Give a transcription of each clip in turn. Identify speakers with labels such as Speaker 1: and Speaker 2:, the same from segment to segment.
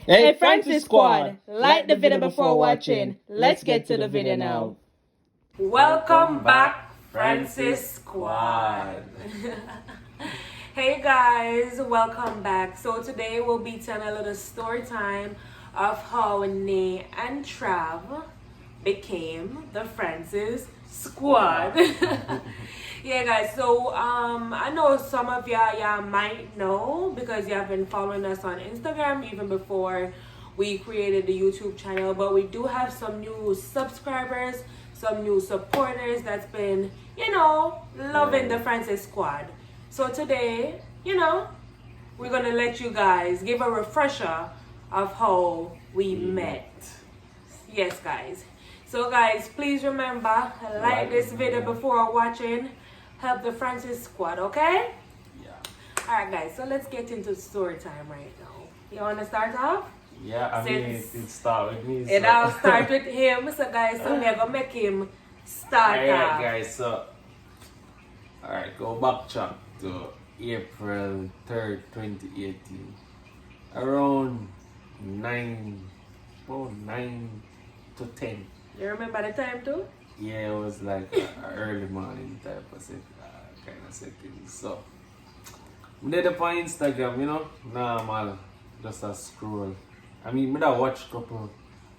Speaker 1: Hey, Francis Squad, like the video before watching. Let's get to the video now.
Speaker 2: Welcome back, Francis Squad. Hey guys, welcome back. So today we'll be telling a little story time of how Nay and Trav became the Francis Squad. Yeah guys, so I know some of y'all might know because you have been following us on Instagram even before we created the YouTube channel, but we do have some new subscribers, some new supporters that's been, loving the Francis Squad. So today, we're gonna let you guys give a refresher of how we met. Yes guys. So guys, please remember, like this video before watching. Help the Francis Squad, okay?
Speaker 3: Yeah.
Speaker 2: Alright guys, so let's get into story time right now. You wanna start off?
Speaker 3: Yeah, I mean it start with me.
Speaker 2: It all start with him, so guys, so we're gonna make him start off.
Speaker 3: Alright guys, so go backtrack to April 3rd, 2018. Around 9 to 10.
Speaker 2: You remember the time too?
Speaker 3: Yeah, it was like an early morning type of kind of setting. So, I did up on Instagram, normal, just a scroll. I mean, I watch couple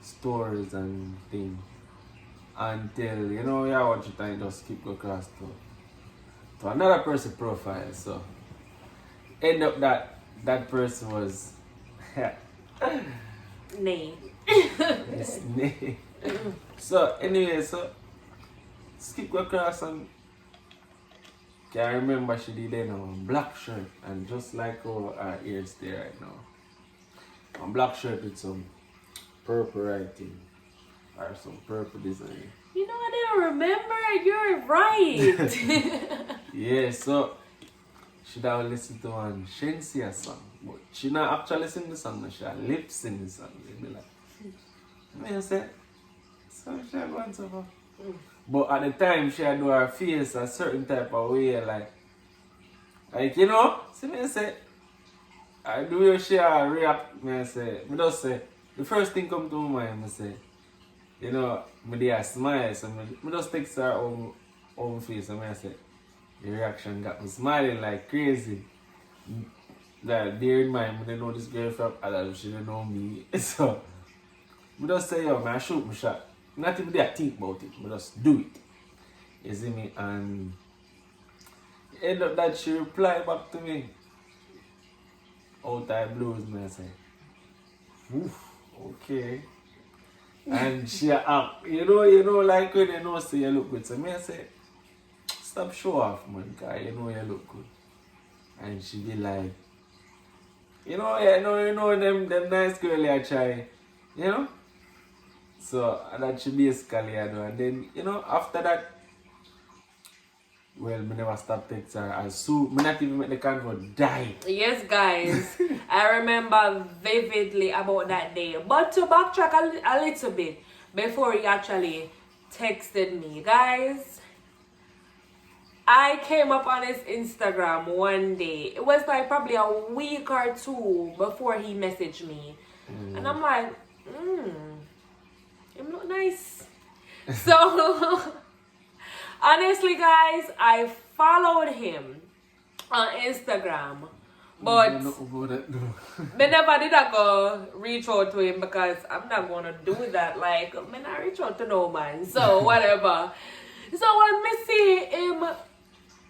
Speaker 3: stories and things until, you watch it and just keep going across to another person's profile. So, end up that person was
Speaker 2: Nay.
Speaker 3: Yes, Nay. So, anyway, skip go across and I remember she did a black shirt and just like how her ears there right now. A black shirt with some purple writing or some purple design.
Speaker 2: You know, I didn't remember. You're right.
Speaker 3: Yeah, so she would listen to one Shensia song, but she not actually sing the song, she lip sing the song. They be like, I say, so she going so far. But at the time, she had do her face a certain type of way, like see me say, I do how she react, me say, just say, the first thing come to my mind, I say, me dey smile, so me just take her own face, and I say, the reaction got me smiling like crazy. Like, there in mind, I know this girl from adult, she don't know me, so, I just say, yo, I shoot my shot. Not even there think about it, but just do it. You see me? And end up that she replied back to me. Out I blues me, I say, oof, okay. And she act, like when you know say you look good. So me I say, stop show off man, because you know you look good. And she be like, them nice girl you try, So that she basically I do. And then, after that, well, me never stop text her. I so me not even make the convo die.
Speaker 2: Yes, guys. I remember vividly about that day. But to backtrack a little bit before he actually texted me, guys, I came up on his Instagram one day. It was like probably a week or two before he messaged me. And I'm like, him look nice. So, honestly, guys, I followed him on Instagram, but me never did I go reach out to him because I'm not gonna do that. Like, me not reach out to no man. So whatever. So when me see him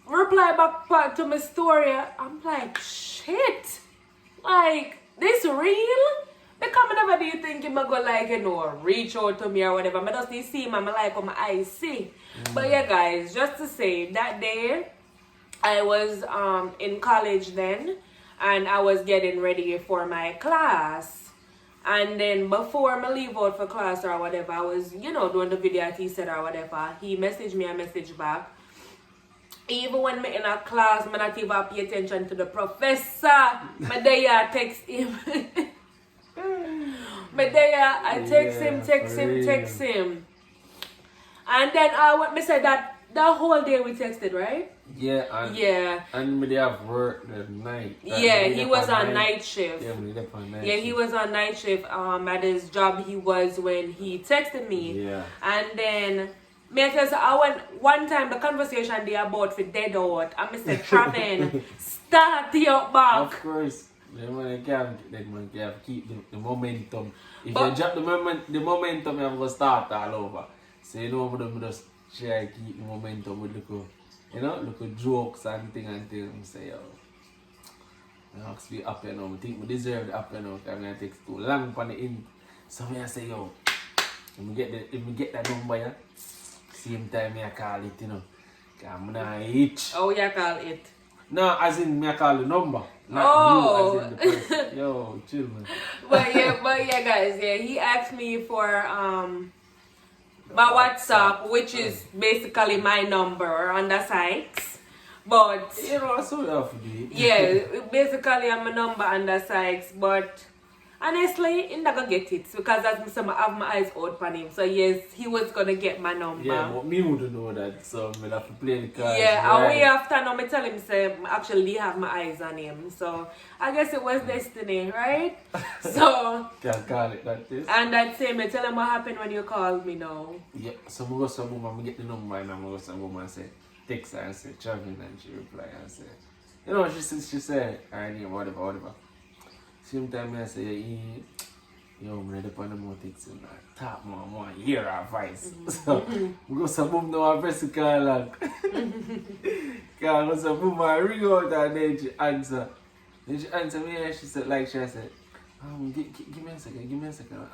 Speaker 2: reply back to my story, I'm like, shit. Like, this real? Because I never do think him go like, reach out to me or whatever. I just see him and I like what my eyes see. But yeah, guys, just to say, that day, I was in college then. And I was getting ready for my class. And then before I leave out for class or whatever, I was, doing the video that he said or whatever. He messaged me, I messaged back. Even when me in a class, I not even pay attention to the professor. My day I text him. But I text him. And then what me said that that whole day we texted, right?
Speaker 3: Yeah. And we have work the night.
Speaker 2: Yeah, he was on night shift.
Speaker 3: Yeah, we left on night
Speaker 2: Yeah,
Speaker 3: shift.
Speaker 2: he was on night shift at his job he was when he texted me.
Speaker 3: Yeah.
Speaker 2: And then because I went one time the conversation they about for dead out and I said, Travin, start your back.
Speaker 3: Of course. The man can keep the momentum. If
Speaker 2: But-
Speaker 3: you drop the momentum you're gonna start all over. So you know we just try to keep the momentum with little jokes and things say yo. I have to be happy now. I think we deserve the happy now because I'm gonna take too long for the in. So I say yo, if we get that number, yeah, same time I call it, Because I'm not itch.
Speaker 2: Oh, yeah, call it.
Speaker 3: No, as in me I call the number. Not you as in the person. Yo, chill man.
Speaker 2: But yeah, guys, yeah, he asked me for my WhatsApp, which is basically my number on the Sykes. But
Speaker 3: That's what you have to do.
Speaker 2: yeah, basically I'm a number under Sykes, but honestly, he never get it because as I said, I have my eyes out on him. So yes, he was gonna get my number.
Speaker 3: Yeah, but me wouldn't know that, so we'll have to play the cards.
Speaker 2: Yeah,
Speaker 3: right.
Speaker 2: and way after now, I tell him say actually have my eyes on him. So I guess it was destiny, right? So
Speaker 3: Can't call it that this.
Speaker 2: and that same, I tell him what happened when you called me now.
Speaker 3: Yeah, so I go some woman, I get the number and I go some woman and say, text her and say, Travin, and she reply and say, she said, her name, whatever. Same time I say, yo, I'm ready for the more things and I talk more, I want to hear her voice. So, I go some boom now and press the call like. Because some boom I ring out and then she answer. Then she answer me and she said, give me a second.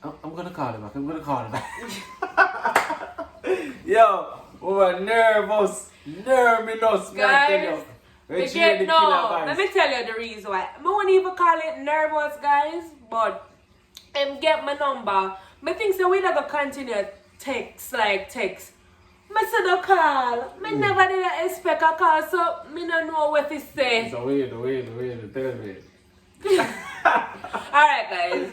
Speaker 3: I'm gonna call her back. Yo, we were nervous,
Speaker 2: Guys, let me tell you the reason why. I won't even call it nervous, guys, but get my number. I think so we never continue text. I said a call. I never did expect a call, so I don't know what to say.
Speaker 3: So wait, tell me.
Speaker 2: Alright, guys.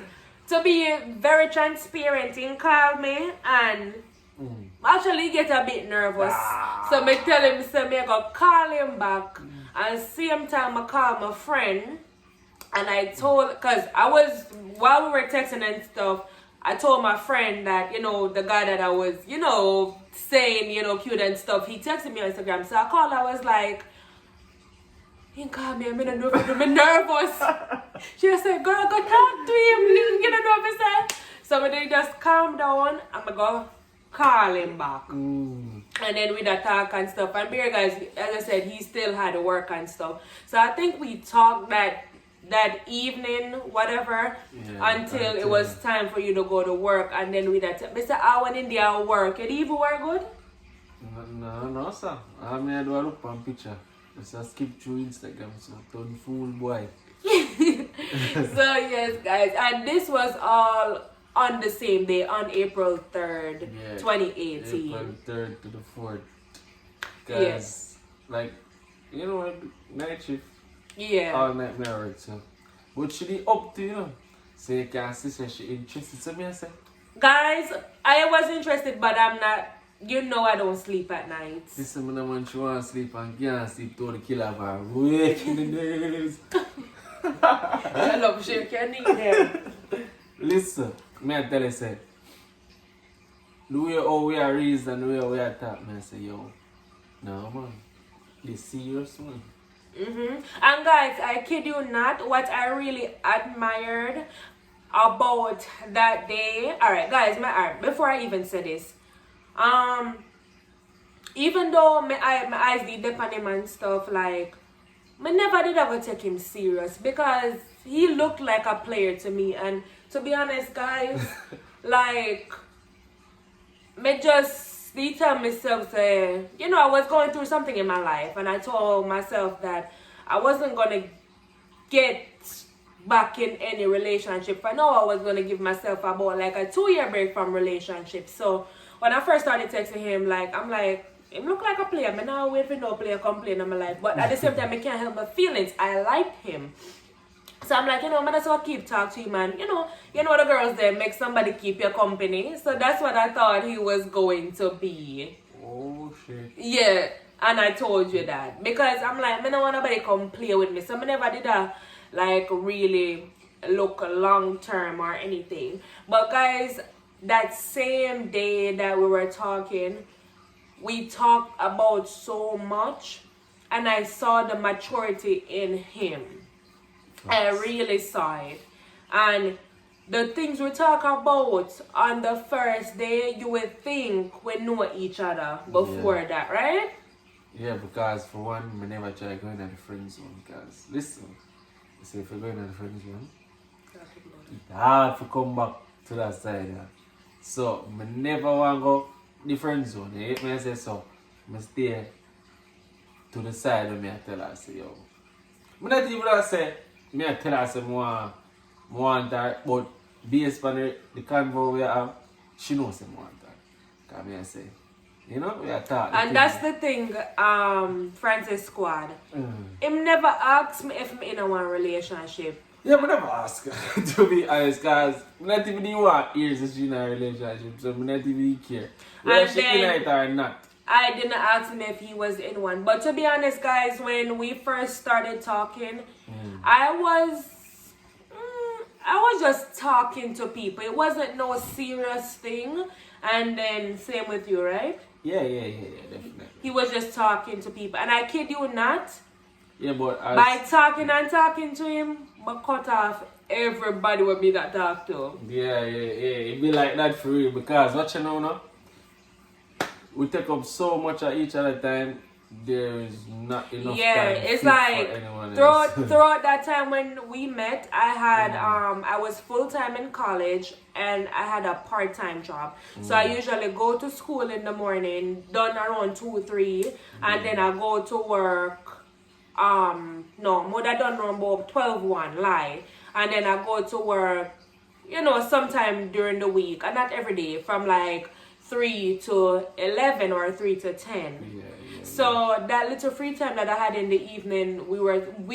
Speaker 2: To be very transparent, he called me and actually get a bit nervous. So I tell him, I go call him back. And same time I call my friend and I told, because while we were texting and stuff, I told my friend that, the guy that I was, saying, cute and stuff, he texted me on Instagram. So I called, I was like, he called me, I'm nervous. She just said, girl, go talk to him. You don't know what he said. So I just calm down and I go call him back. And then with the talk and stuff. And here, guys, as I said, he still had to work and stuff. So I think we talked that evening, whatever, until it was time for you to go to work. And then with that, Mr. I went in there work. Did you even work good?
Speaker 3: No, sir. I mean, I do a look on picture. Just skip through Instagram, so turn fool boy.
Speaker 2: So yes, guys, and this was all on the same day, on April 3rd, 2018.
Speaker 3: April 3rd to the 4th. Because, night shift.
Speaker 2: Yeah.
Speaker 3: All night me work, so. But she be up to, So you can see she interested. So me I say.
Speaker 2: Guys, I was interested, but I'm not. I don't sleep at night.
Speaker 3: This is when she want to sleep and can't sleep to the killer bar. Wake in the days.
Speaker 2: I love shake your knee there.
Speaker 3: Listen, me I tell you, say, the way how we are raised and the way we are taught, I say, yo, no man, this serious man.
Speaker 2: And guys, I kid you not, what I really admired about that day. Alright, guys, before I even say this, even though my eyes did dip on him and stuff, I never did ever take him serious because he looked like a player to me. And to be honest, guys, me just tell myself, I was going through something in my life, and I told myself that I wasn't gonna get back in any relationship. I know I was gonna give myself about a 2-year break from relationships. So when I first started texting him, I'm like, him look like a player. I now wait for no player complain in my life. But at the same time, I can't help my feelings. I liked him. So I'm like, I might as well keep talking to him. And, the girls there make somebody keep your company. So that's what I thought he was going to be.
Speaker 3: Oh shit.
Speaker 2: Yeah, and I told you that because I'm like, I don't want nobody come play with me. So I never did a like really look long term or anything. But guys, that same day that we were talking, we talked about so much, and I saw the maturity in him. I really saw it. And the things we talk about on the first day, you would think we know each other before that, right?
Speaker 3: Yeah, because for one, we never try going at the friend zone. Because listen, so if you're going at the friend zone, it's hard to come back to that side. Yeah. So, I never want to go the friend zone. You hate me, I say so. I stay to the side of me and tell her, say, yo. I not even say, me I tell her, say, I want her, but based on the convo we have, she knows I want her. Because me I say, you know, we are talking.
Speaker 2: And that's the thing, Francis Squad. Him never asked me if I'm in a one relationship.
Speaker 3: Yeah, I never ask her, to be honest, because I not even want ears that she's in a relationship, so I not even care. Whether she in it or not.
Speaker 2: I didn't ask him if he was in one. But to be honest, guys, when we first started talking, I was just talking to people. It wasn't no serious thing. And then same with you, right?
Speaker 3: Yeah, definitely.
Speaker 2: He was just talking to people. And I kid you not,
Speaker 3: yeah, but
Speaker 2: by talking and talking to him, but cut off everybody would be that talk to.
Speaker 3: Yeah. It be like that for real because what you know now? We take up so much at each other time, there is not enough time
Speaker 2: it's
Speaker 3: for
Speaker 2: like
Speaker 3: anyone
Speaker 2: throughout,
Speaker 3: else.
Speaker 2: throughout that time when we met, I had I was full-time in college and I had a part-time job. So I usually go to school in the morning, done around 2, 3, and then I go to work. More than done around about 12, 1, lie. And then I go to work, sometime during the week, and not every day, from like 3 to 11 or 3 to 10. So that little free time that I had in the evening, we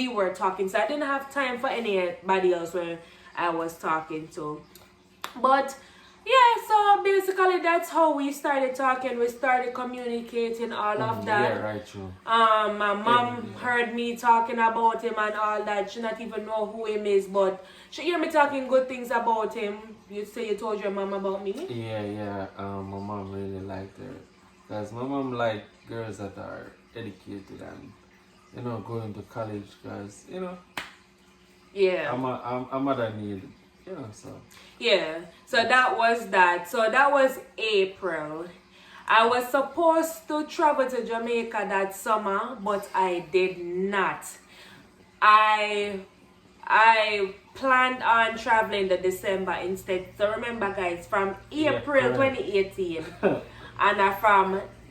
Speaker 2: were talking. So I didn't have time for anybody else when I was talking to. But yeah, so basically that's how we started talking. We started communicating all of that.
Speaker 3: Yeah, right, true.
Speaker 2: My mom heard me talking about him and all that. She not even know who him is, but she hear me talking good things about him. You say you told your mom about me?
Speaker 3: Yeah. My mom really liked her. Because my mom like girls that are educated and, going to college because,
Speaker 2: Yeah.
Speaker 3: I'm at a need, so.
Speaker 2: Yeah, so that was that. So that was April. I was supposed to travel to Jamaica that summer, but I did not. I planned on traveling the December instead. So remember, guys, from April 2018,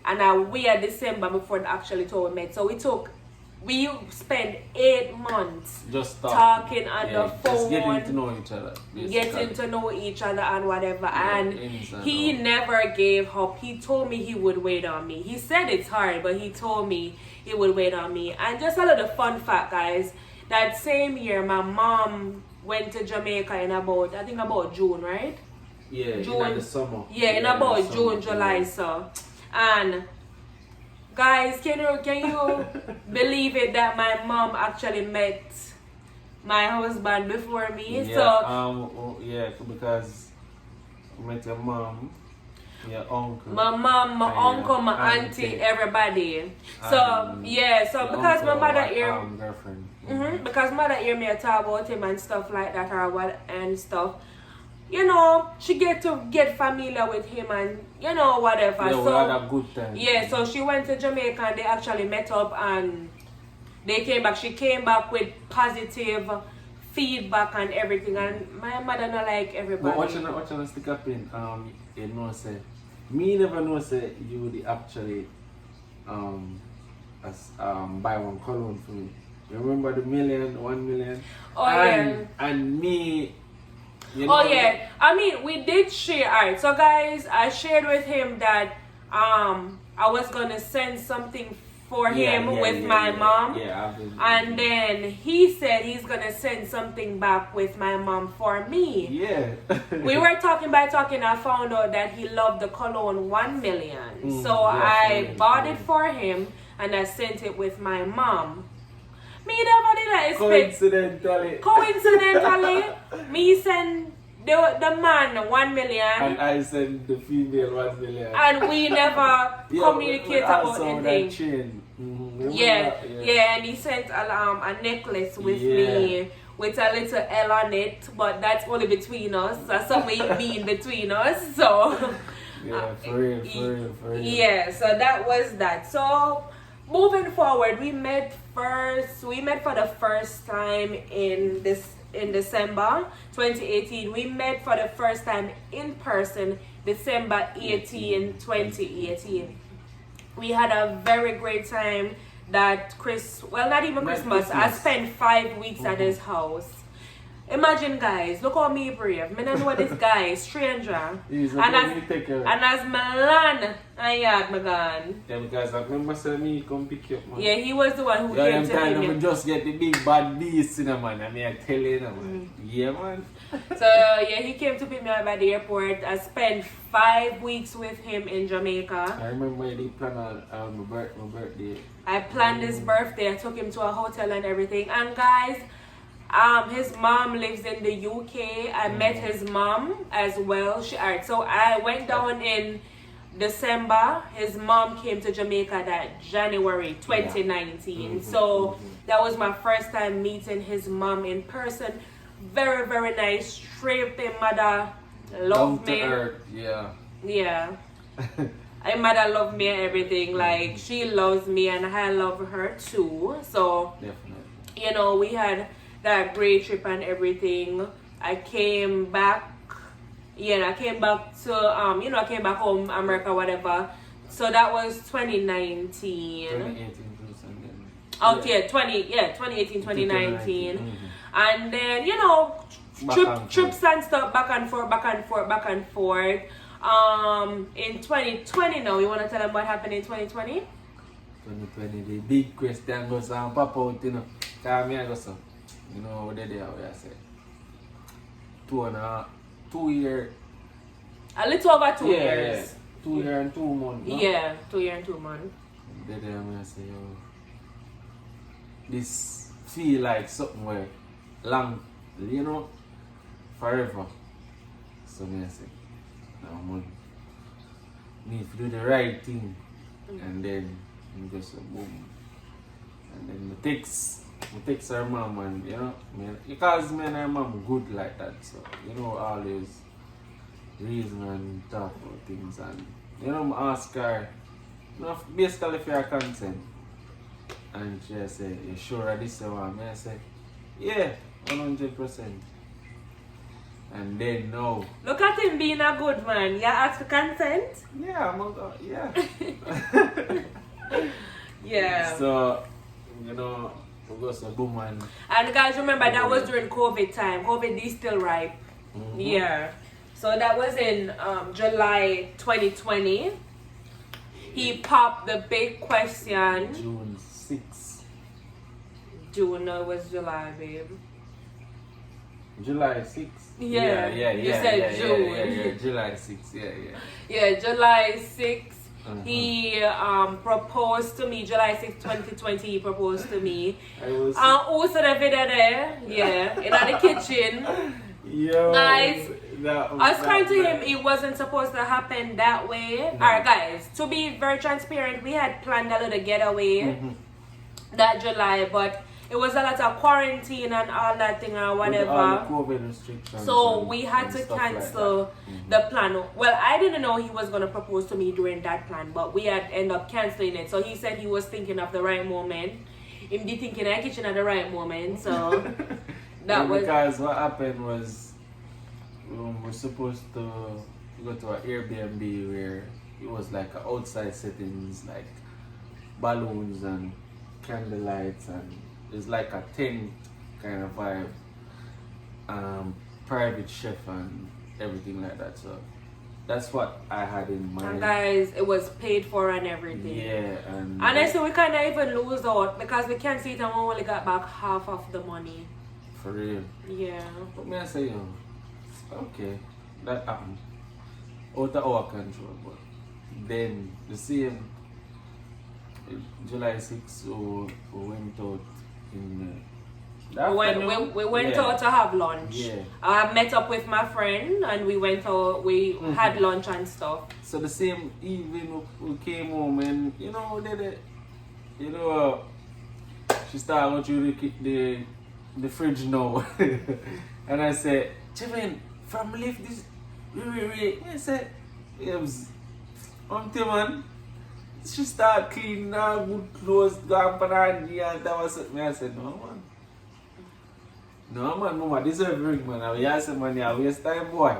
Speaker 2: and we are December before the actually tour we met. So we spent 8 months
Speaker 3: just
Speaker 2: talking on the phone.
Speaker 3: Just getting to know each other. Basically.
Speaker 2: Getting to know each other and whatever. And he never gave up. He told me he would wait on me. He said it's hard, but he told me he would wait on me. And just a little fun fact, guys. That same year, my mom went to Jamaica in about June, right?
Speaker 3: Yeah,
Speaker 2: June.
Speaker 3: in the summer.
Speaker 2: Yeah, in about June, July, so. And guys, can you believe it that my mom actually met my husband before me?
Speaker 3: Yeah, because I met your mom, your uncle.
Speaker 2: My mom, my uncle, my auntie, everybody. So because my mother hear
Speaker 3: girlfriend.
Speaker 2: because mother hear me talk about him and stuff like that and stuff. She get familiar with him and whatever.
Speaker 3: Yeah,
Speaker 2: so
Speaker 3: we had a good time.
Speaker 2: Yeah, so she went to Jamaica and they actually met up and they came back. She came back with positive feedback and everything, and my mother not like everybody.
Speaker 3: But what you stick up in say me never know say you would actually buy one cologne for me. You remember the 1 million?
Speaker 2: Oh yeah.
Speaker 3: And me.
Speaker 2: Yeah. I mean, we did share. Alright, so guys, I shared with him that I was gonna send something for him with my mom.
Speaker 3: Yeah,
Speaker 2: and then he said he's gonna send something back with my mom for me.
Speaker 3: Yeah.
Speaker 2: We were talking, I found out that he loved the cologne 1 million. So I bought it for him and I sent it with my mom. Me never did I expect. Coincidentally, me send the man 1 million.
Speaker 3: And I send the female 1 million.
Speaker 2: And we never communicate about anything. Yeah, and he sent a necklace with me with a little L on it, but that's only between us. That's something it mean between us. So
Speaker 3: yeah, for real.
Speaker 2: Yeah, so that was that. So moving forward, we met for the first time in December 2018. We met for the first time in person December 18, 2018. We had a very great time that not even Christmas. I spent 5 weeks at his house. Imagine, guys, look how me brave. Me don't know this guy, stranger. And as Milan, I had my gun.
Speaker 3: Yeah, because I remember saying me come pick you up, man.
Speaker 2: Yeah, he was the one who came to pick me.
Speaker 3: Just get the big bad beast in the man. I mean, I tell you, man. Yeah, man.
Speaker 2: So yeah, he came to pick me up at the airport. I spent 5 weeks with him in Jamaica.
Speaker 3: I remember he planned my birthday.
Speaker 2: I planned his birthday. I took him to a hotel and everything. And guys, his mom lives in the UK. I met his mom as well. So I went down in December. His mom came to Jamaica that January 2019. So that was my first time meeting his mom in person. Very, very nice. Straight up, mother loved me. Yeah. My mother loved me and everything. Like, she loves me and I love her too. So, definitely. We had that great trip and everything. I came back. Yeah, I came back to I came back home, America, whatever. So that was 2019. 2018, 2019. And then, trips and stuff, back and forth. In 2020 now, you want to tell them what happened in 2020?
Speaker 3: 2020, the big question goes on pop out, Tell me I go so. What did I say? 2 years.
Speaker 2: A little over 2 years.
Speaker 3: 2 years and 2 months. No?
Speaker 2: Yeah, 2 years and 2 months.
Speaker 3: Did I say, this feel like something where long, forever. So I say, now man, need to do the right thing, and then just boom, and then my takes her mom, and because me and her mom good like that, so always reason and talk about things, and I ask her, basically for her consent, and she say, you sure this is one? I say, yeah, 100%. And then no.
Speaker 2: Look at him being a good man. You ask for consent?
Speaker 3: Yeah, yeah.
Speaker 2: Yeah.
Speaker 3: So, we go so boom
Speaker 2: and guys, remember that was during COVID time. COVID is still ripe. Yeah. So that was in July 2020. He popped the big question.
Speaker 3: June 6th.
Speaker 2: June, no, it was July, babe.
Speaker 3: July 6th.
Speaker 2: Yeah. You said June.
Speaker 3: Yeah, July 6th.
Speaker 2: Yeah, July 6th. He proposed to me. July 6th, 2020. He proposed to me. Also the video there. Yeah, in the kitchen.
Speaker 3: Yo,
Speaker 2: guys, I was kind to him. It wasn't supposed to happen that way. No. Alright, guys. To be very transparent, we had planned a little getaway that July, but it was a lot of quarantine and all that thing or whatever.
Speaker 3: All the COVID restrictions.
Speaker 2: So we had to cancel the plan. Well, I didn't know he was going to propose to me during that plan, but we had ended up canceling it. So he said he was thinking of the right moment. Him be thinking in the kitchen at the right moment. So that was...
Speaker 3: Because what happened was we're supposed to go to an Airbnb where it was like outside settings, like balloons and candlelights, and it's like a tent kind of vibe, private chef and everything like that. So that's what I had in
Speaker 2: And
Speaker 3: mind.
Speaker 2: guys, it was paid for and everything.
Speaker 3: Yeah, and
Speaker 2: honestly, we kind of even lose out because we can't see it and we only got back half of the money.
Speaker 3: for real.
Speaker 2: Yeah.
Speaker 3: But me I say, yo, okay, that happened. Out of our control, but then the same July 6th, we went out in
Speaker 2: We went out to have lunch.
Speaker 3: Yeah.
Speaker 2: I met up with my friend and we went out, we had lunch and stuff.
Speaker 3: So the same evening we came home and you know we did it. You know she started going through the fridge now. And I said, Chevin, from lift this I said it was until man. She started cleaning her good clothes, gone for her knee and that was it. I said, no man. No man, mama, this is a ring man. I will say money, I waste time boy.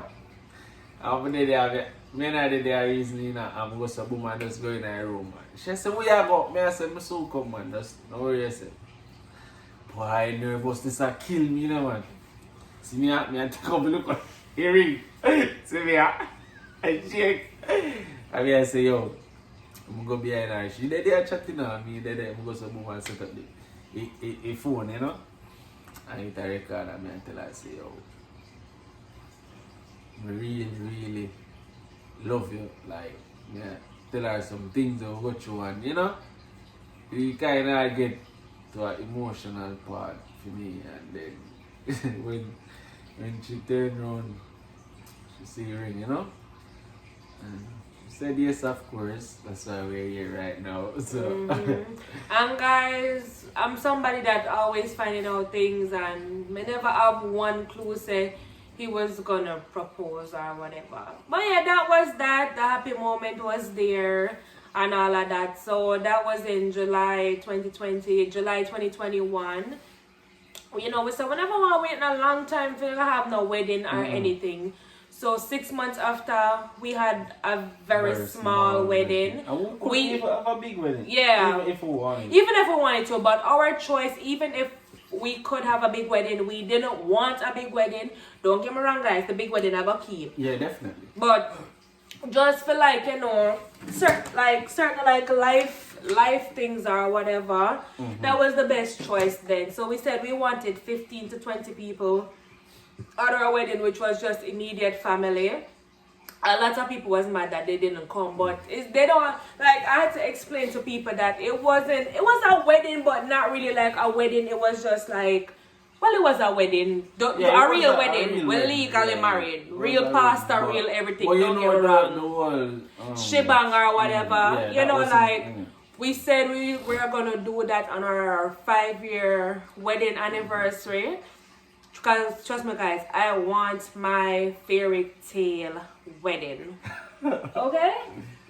Speaker 3: I'm there, me and I did the reason, you know, I'm going to boom and just go in her room man. She said, where you go? Me I said, me so come man, just no worry I said. Boy, I nervous, this will kill me, you know man. See me, I take up a look at earring. See me, I check. I mean I say, yo, I'm going to go behind her. She there chatting on me, I'm going to boom and set up the phone, you know. I hit a record and I tell her, I say, yo, I really love you. Like, yeah, tell her some things I'll go through and, you know, you kind of get to an emotional part for me. And then when she turned around, she see the ring, you know. And she said yes, of course. That's why we're here right now. So.
Speaker 2: And guys, I'm somebody that always finding out things and may never have one clue say he was gonna propose or whatever. But yeah, that was that. The happy moment was there and all of that. So that was in July 2020, July 2021. You know, we said whenever we're waiting a long time for have no wedding or anything. So 6 months after, we had a very small wedding.
Speaker 3: And we couldn't even have a big wedding.
Speaker 2: Yeah.
Speaker 3: Even if we wanted.
Speaker 2: Even if we wanted to, but our choice, even if we could have a big wedding, we didn't want a big wedding. Don't get me wrong, guys, the big wedding I got keep.
Speaker 3: Yeah, definitely.
Speaker 2: But just for like, you know, certain like life things or whatever, that was the best choice then. So we said we wanted 15 to 20 people at our wedding, which was just immediate family. A lot of people was mad that they didn't come, but they don't like. I had to explain to people that it was a wedding, but not really like a wedding. It was just like, well, it was a wedding, a real wedding. We're legally married, real pastor, real everything.
Speaker 3: Well,
Speaker 2: don't get me wrong.
Speaker 3: The whole
Speaker 2: Shebang or whatever, you know, like we said we were gonna do that on our 5-year wedding anniversary. Because trust me guys, I want my fairy tale wedding. Okay?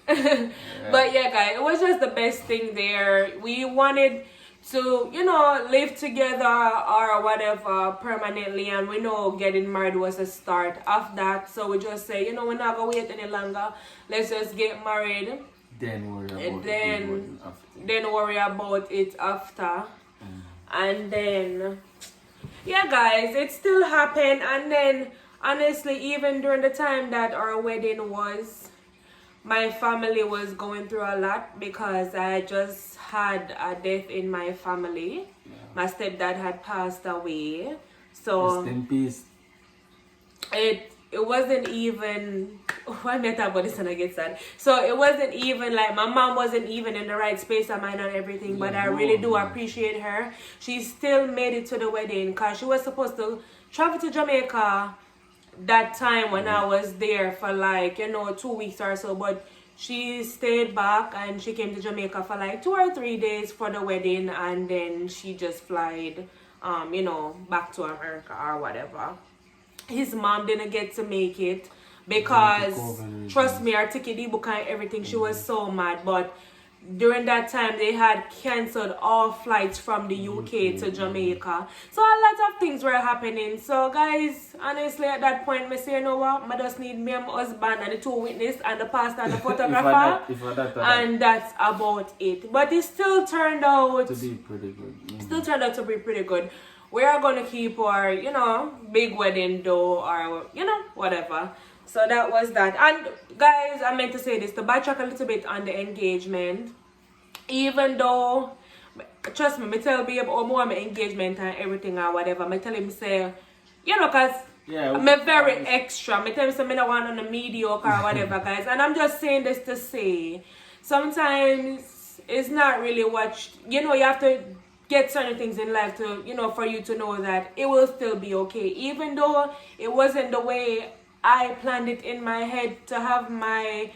Speaker 2: But yeah guys, it was just the best thing there. We wanted to, you know, live together or whatever permanently, and we know getting married was a start of that. So we just say, you know, we're not gonna wait any longer. Let's just get married.
Speaker 3: Then worry about
Speaker 2: then worry about it after. And then yeah guys, it still happened. And then honestly, even during the time that our wedding was, my family was going through a lot because I just had a death in my family. My stepdad had passed away. So
Speaker 3: rest in peace.
Speaker 2: It wasn't even, why am I talking about this and I get sad? So it wasn't even like, my mom wasn't even in the right space of mind and everything, but I really do appreciate her. She still made it to the wedding because she was supposed to travel to Jamaica that time when I was there for like, you know, 2 weeks or so, but she stayed back and she came to Jamaica for like 2 or 3 days for the wedding, and then she just flied, you know, back to America or whatever. His mom didn't get to make it because, trust me, her ticket, the book and everything, she was so mad. But during that time, they had cancelled all flights from the UK to Jamaica. So a lot of things were happening. So guys, honestly, at that point, I say, you know what, I just need me and my husband and the 2 witnesses and the pastor and the photographer. And that's about it. But it still turned out
Speaker 3: to be pretty good.
Speaker 2: Still turned out to be pretty good. We are going to keep our, you know, big wedding though, or, you know, whatever. So that was that. And guys, I meant to say this, to backtrack a little bit on the engagement. Even though, trust me, I tell babe or more my engagement and everything or whatever. I tell him say, you know, cause I'm very extra. I tell him say I don't want on the mediocre or whatever, guys. And I'm just saying this to say, sometimes it's not really what you know. You have to get certain things in life to, you know, for you to know that it will still be okay, even though it wasn't the way I planned it in my head to have my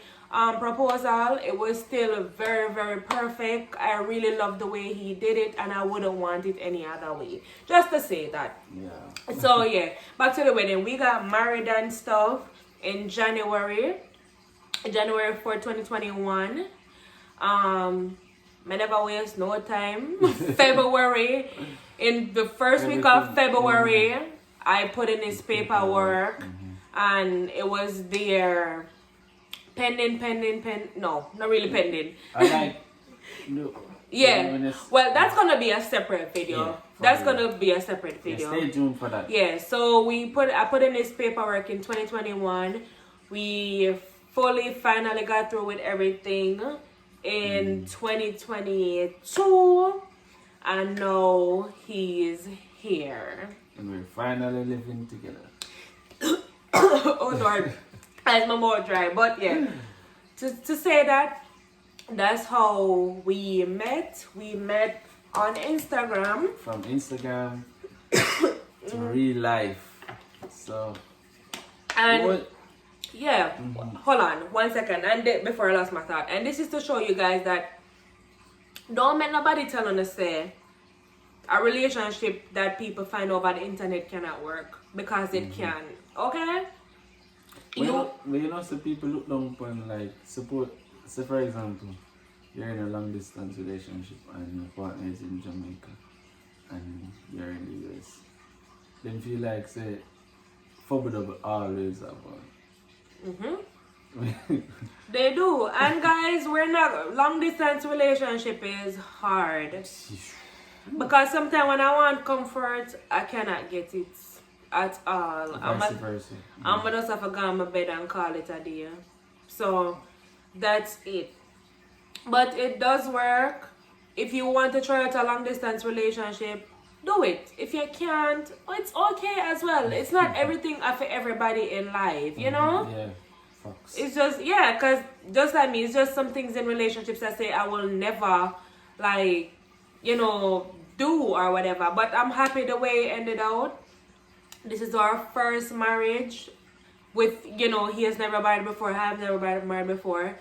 Speaker 2: proposal. It was still very, very perfect. I really love the way he did it, and I wouldn't want it any other way. Just to say that.
Speaker 3: Yeah.
Speaker 2: So yeah, back to the wedding. We got married and stuff in January 4th, 2021. I never waste no time. February, in the first week of February, I put in his paperwork, and it was there pending. No, not really pending. Yeah. Well, that's gonna be a separate video.
Speaker 3: Yeah,
Speaker 2: that's gonna be a separate video.
Speaker 3: Yeah, stay tuned for that.
Speaker 2: Yeah. So I put in his paperwork in 2021. We finally got through with everything in 2022, and now he's here.
Speaker 3: And we're finally living together.
Speaker 2: Oh Lord, that's my mouth dry. But yeah, to say that, that's how we met. We met on Instagram.
Speaker 3: From Instagram to real life. So,
Speaker 2: and yeah, hold on 1 second, and before I lost my thought. And this is to show you guys that don't make nobody tell on us say a relationship that people find over the internet cannot work, because it can. Okay?
Speaker 3: You know, some people look down upon, like, support. So for example, you're in a long distance relationship and your partner is in Jamaica and you're in the US. Then feel like, say, double always about.
Speaker 2: They do. And guys, we're not, long distance relationship is hard, because sometimes when I want comfort, I cannot get it at all. I'm gonna just have to go on my bed and call it a day. So that's it. But it does work. If you want to try out a long distance relationship, do it. If you can't, it's okay as well. It's not everything for everybody in life, you know?
Speaker 3: Yeah. Fox.
Speaker 2: It's just, yeah, because just like me, it's just some things in relationships that say I will never, like, you know, do or whatever. But I'm happy the way it ended out. This is our first marriage with, you know, he has never married before. I have never married before.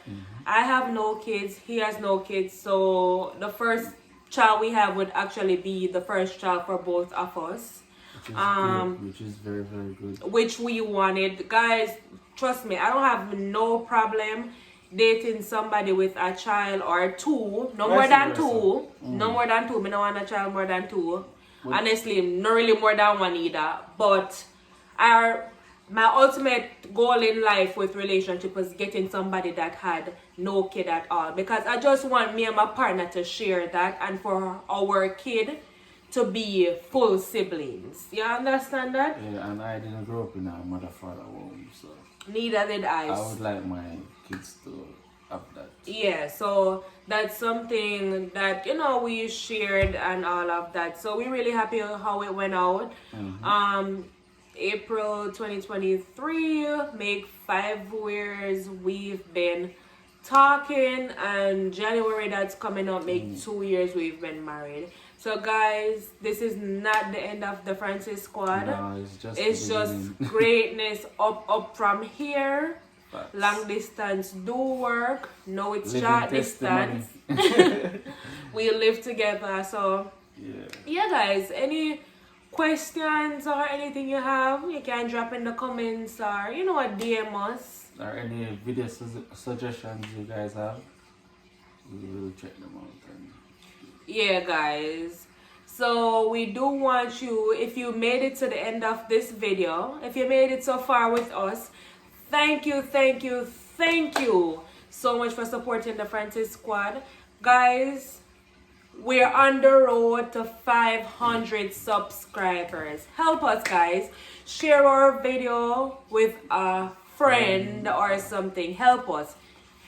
Speaker 2: I have no kids. He has no kids. So the first child we have would actually be the first child for both of us.
Speaker 3: Which is very, very good.
Speaker 2: Which we wanted. Guys, trust me, I don't have no problem dating somebody with a child or two. No more than two. No more than two. I don't want a child more than two. Honestly, not really more than one either. But my ultimate goal in life with relationship was getting somebody that had no kid at all. Because I just want me and my partner to share that, and for our kid to be full siblings. You understand that?
Speaker 3: Yeah, and I didn't grow up in a mother-father home, so
Speaker 2: neither did I.
Speaker 3: I would like my kids to have that.
Speaker 2: Yeah, so that's something that, you know, we shared and all of that. So we're really happy how it went out. April 2023, make 5 years we've been talking, and January that's coming up make 2 years we've been married. So guys, this is not the end of the Francis squad.
Speaker 3: No,
Speaker 2: it's just greatness up from here. Facts. Long distance do work. No, it's short distance. We live together. So yeah guys, any questions or anything you have, you can drop in the comments, or you know what, DM us.
Speaker 3: Or any video suggestions you guys have, we will check them out.
Speaker 2: Yeah guys, so we do want you, if you made it to the end of this video, if you made it so far with us, thank you so much for supporting the Francis squad. Guys, we're on the road to 500 subscribers. Help us guys, share our video with a friend or something, help us.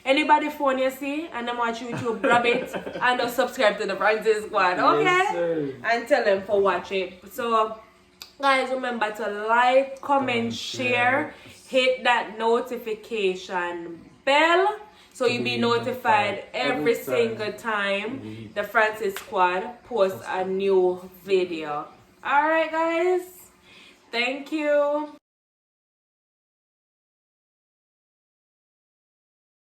Speaker 2: Anybody phone you see and them watch YouTube, grab it and just subscribe to the Francis Squad, okay?
Speaker 3: Yes,
Speaker 2: and tell them for watching. So guys, remember to like, comment, share, hit that notification bell so you'll be notified every single time the Francis Squad posts a new video. Alright guys, thank you.